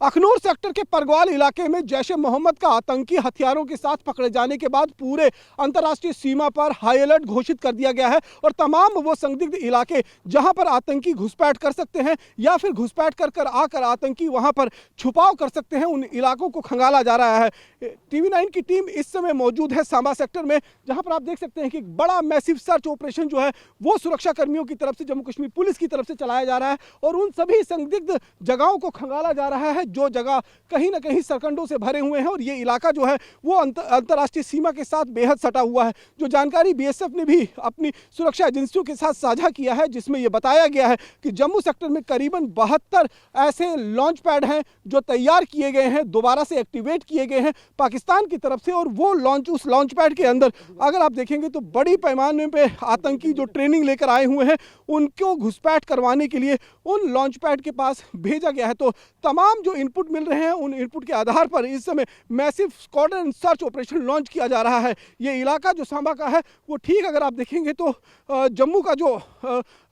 Akhnoor sector के परगवाल इलाके में जैश-ए मोहम्मद का आतंकी हथियारों के साथ पकड़े जाने के बाद पूरे अंतर्राष्ट्रीय सीमा पर हाई अलर्ट घोषित कर दिया गया है और तमाम वो संदिग्ध इलाके जहां पर आतंकी घुसपैठ कर सकते हैं या फिर घुसपैठ कर आकर आतंकी वहां पर छुपाव कर सकते हैं, उन इलाकों को खंगाला जा रहा है। TV9 की टीम इस समय मौजूद है सांबा सेक्टर में, जहां पर आप देख सकते हैं कि एक बड़ा मैसिव सर्च ऑपरेशन जो है वो सुरक्षा कर्मियों की तरफ से, जम्मू कश्मीर पुलिस की तरफ से चलाया जा रहा है और उन सभी संदिग्ध जगहों को खंगाला जा रहा है जो जगह कहीं ना कहीं सरकंडों से भरे हुए हैं और ये इलाका जो है वो अंतर्राष्ट्रीय सीमा के साथ बेहद सटा हुआ है। जो जानकारी BSF ने भी अपनी सुरक्षा एजेंसियों के साथ साझा किया है, जिसमें यह बताया गया है कि जम्मू सेक्टर में करीबन 72 ऐसे लॉन्च पैड हैं जो तैयार किए गए हैं, दोबारा से एक्टिवेट किए गए हैं पाकिस्तान की तरफ से। और वो उस लॉन्च पैड के अंदर अगर आप देखेंगे तो बड़ी पैमाने पे आतंकी जो ट्रेनिंग लेकर आए हुए हैं उनको घुसपैठ करवाने के लिए उन लॉन्च पैड के पास भेजा गया है। तो तमाम जो इनपुट मिल रहे हैं उन इनपुट के आधार पर इस समय massive squadron search operation launch किया जा रहा है। ये इलाका जो सांबा का है वो ठीक अगर आप देखेंगे तो जम्मू का जो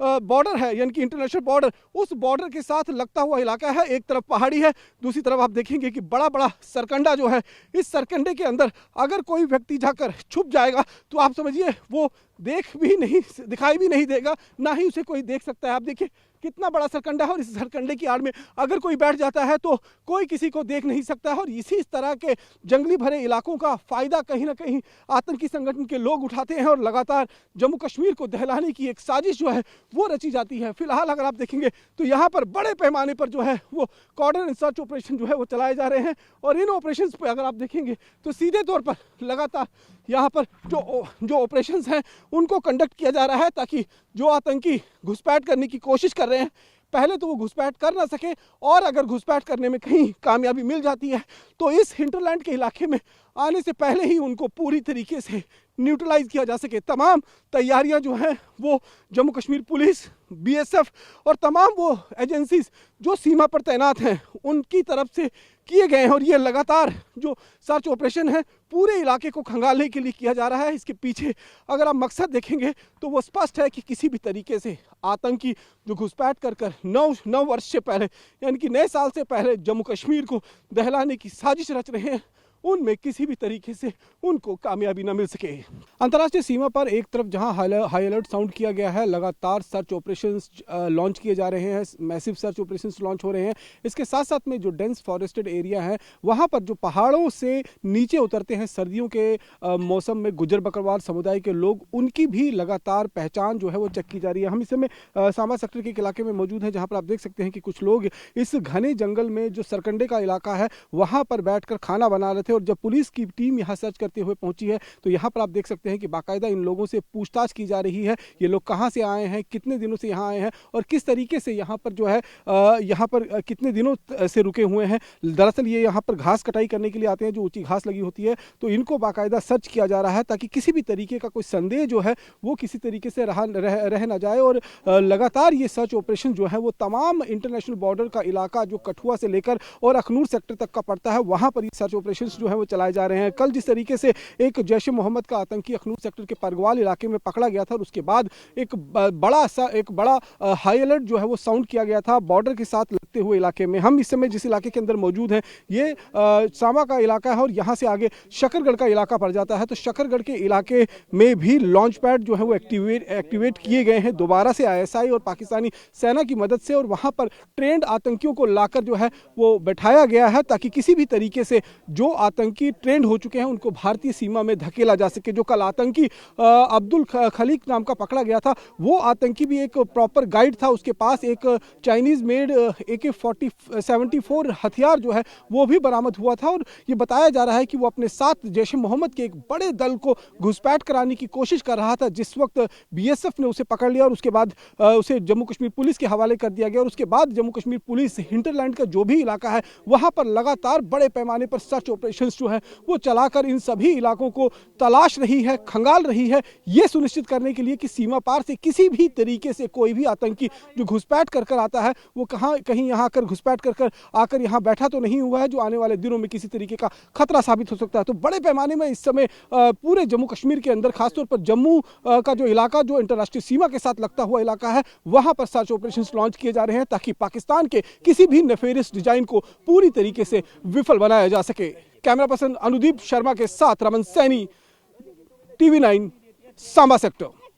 बॉर्डर है यानी कि इंटरनेशनल बॉर्डर, उस बॉर्डर के साथ लगता हुआ इलाका है। एक तरफ पहाड़ी है, दूसरी तरफ आप देखेंगे कि बड़ा बड़ा सरकंडा जो है, इस सरकंडे के अंदर अगर कोई व्यक्ति जाकर छुप जाएगा तो आप समझिए वो दिखाई भी नहीं देगा, ना ही उसे कोई देख सकता है। आप देखिए कितना बड़ा सरकंडा है और इस सरकंडे की आड़ में अगर कोई बैठ जाता है तो कोई किसी को देख नहीं सकता है। और इसी तरह के जंगली भरे इलाकों का फायदा कहीं ना कहीं आतंकी संगठन के लोग उठाते हैं और लगातार जम्मू कश्मीर को दहलाने की एक साजिश जो है वो रची जाती है। फिलहाल अगर आप देखेंगे तो यहाँ पर बड़े पैमाने पर जो है वो कॉर्डन सर्च ऑपरेशन जो है वो चलाए जा रहे हैं और इन ऑपरेशन पर अगर आप देखेंगे तो सीधे तौर पर लगातार यहाँ पर जो ऑपरेशंस हैं उनको कंडक्ट किया जा रहा है ताकि जो आतंकी घुसपैठ करने की कोशिश कर रहे हैं पहले तो वो घुसपैठ कर ना सके, और अगर घुसपैठ करने में कहीं कामयाबी मिल जाती है तो इस हिंटरलैंड के इलाके में आने से पहले ही उनको पूरी तरीके से न्यूट्रलाइज किया जा सके। तमाम तैयारियां जो हैं वो जम्मू कश्मीर पुलिस, BSF और तमाम वो एजेंसीज जो सीमा पर तैनात हैं उनकी तरफ से किए गए हैं और ये लगातार जो सर्च ऑपरेशन है पूरे इलाके को खंगालने के लिए किया जा रहा है। इसके पीछे अगर आप मकसद देखेंगे तो वो स्पष्ट है कि किसी भी तरीके से आतंकी जो घुसपैठ कर नौ वर्ष से पहले यानी कि नए साल से पहले जम्मू कश्मीर को दहलाने की साजिश रच रहे हैं, उनमें किसी भी तरीके से उनको कामयाबी न मिल सके। अंतर्राष्ट्रीय सीमा पर एक तरफ जहां हाई अलर्ट साउंड किया गया है, लगातार सर्च ऑपरेशंस लॉन्च किए जा रहे हैं, मैसिव सर्च ऑपरेशंस लॉन्च हो रहे हैं। इसके साथ साथ में जो डेंस फॉरेस्टेड एरिया है वहां पर जो पहाड़ों से नीचे उतरते हैं सर्दियों के मौसम में गुज्जर बकरवाल समुदाय के लोग, उनकी भी लगातार पहचान जो है वो चेक की जा रही है। हम इस समय सांबा सेक्टर के एक इलाके में मौजूद हैं जहाँ पर आप देख सकते हैं कि कुछ लोग इस घने जंगल में जो सरकंडे का इलाका है वहाँ पर बैठ खाना बना रहे थे और जब पुलिस की टीम यहां सर्च करते हुए पहुंची है तो यहां पर आप देख सकते हैं कि बाकायदा इन लोगों से पूछताछ की जा रही है, ये लोग कहां से आए हैं, कितने दिनों से यहां आए हैं और किस तरीके से यहां पर जो है यहां पर कितने दिनों से रुके हुए हैं। दरअसल ये यहां पर घास कटाई करने के लिए आते हैं, जो ऊंची घास लगी होती है, तो इनको बाकायदा सर्च किया जा रहा है ताकि किसी भी तरीके का कोई संदेह जो है वो किसी तरीके से रह ना जाए। और लगातार ये सर्च ऑपरेशन जो है वो तमाम इंटरनेशनल बॉर्डर का इलाका जो कठुआ से लेकर और अखनूर सेक्टर तक का पड़ता है वहां पर ये सर्च ऑपरेशन जो है वो चलाए जा रहे हैं। कल जिस तरीके से एक जैश-ए मोहम्मद का आतंकी अखनूर सेक्टर के परगवाल इलाके में पकड़ा गया था और उसके बाद एक बड़ा हाई अलर्ट जो है वो साउंड किया गया था बॉर्डर के साथ लगते हुए इलाके में। हम इस समय जिस इलाके के अंदर मौजूद हैं ये सांबा का इलाका है और यहाँ से आगे शकरगढ़ का इलाका पड़ जाता है। तो शकरगढ़ के इलाके में भी लॉन्च पैड जो है वो एक्टिवेट किए गए हैं दोबारा से ISI और पाकिस्तानी सेना की मदद से, और वहाँ पर ट्रेंड आतंकियों को लाकर जो है वो बैठाया गया है ताकि किसी भी तरीके से जो आतंकी ट्रेंड हो चुके हैं उनको भारतीय सीमा में धकेला जा सके। जो कल आतंकी अब्दुल खलीक नाम का पकड़ा गया था वो आतंकी भी एक प्रॉपर गाइड था, उसके पास एक चाइनीज मेड AK-74 हथियार जो है वो भी बरामद हुआ था और ये बताया जा रहा है कि वो अपने साथ जैश-ए मोहम्मद के एक बड़े दल को घुसपैठ कराने की कोशिश कर रहा था। जिस वक्त BSF ने उसे पकड़ लिया और उसके बाद उसे जम्मू कश्मीर पुलिस के हवाले कर दिया गया और उसके बाद जम्मू कश्मीर पुलिस हिंटरलैंड का जो भी इलाका है वहां पर लगातार बड़े पैमाने पर सर्च ऑपरेशन ऑपरेशंस जो है वो चलाकर इन सभी इलाकों को तलाश रही है, खंगाल रही है, ये सुनिश्चित करने के लिए कि सीमा पार से किसी भी तरीके से कोई भी आतंकी जो घुसपैठ कर आता है वो कहीं यहाँ आकर घुसपैठ कर आकर यहाँ बैठा तो नहीं हुआ है, जो आने वाले दिनों में किसी तरीके का खतरा साबित हो सकता है। तो बड़े पैमाने में इस समय पूरे जम्मू कश्मीर के अंदर, खासतौर पर जम्मू का जो इलाका जो इंटरराष्ट्रीय सीमा के साथ लगता हुआ इलाका है, वहां पर सर्च ऑपरेशंस लॉन्च किए जा रहे हैं ताकि पाकिस्तान के किसी भी नेफेरियस डिजाइन को पूरी तरीके से विफल बनाया जा सके। कैमरा पर्सन अनुदीप शर्मा के साथ रमन सैनी, TV9 सांबा सेक्टर।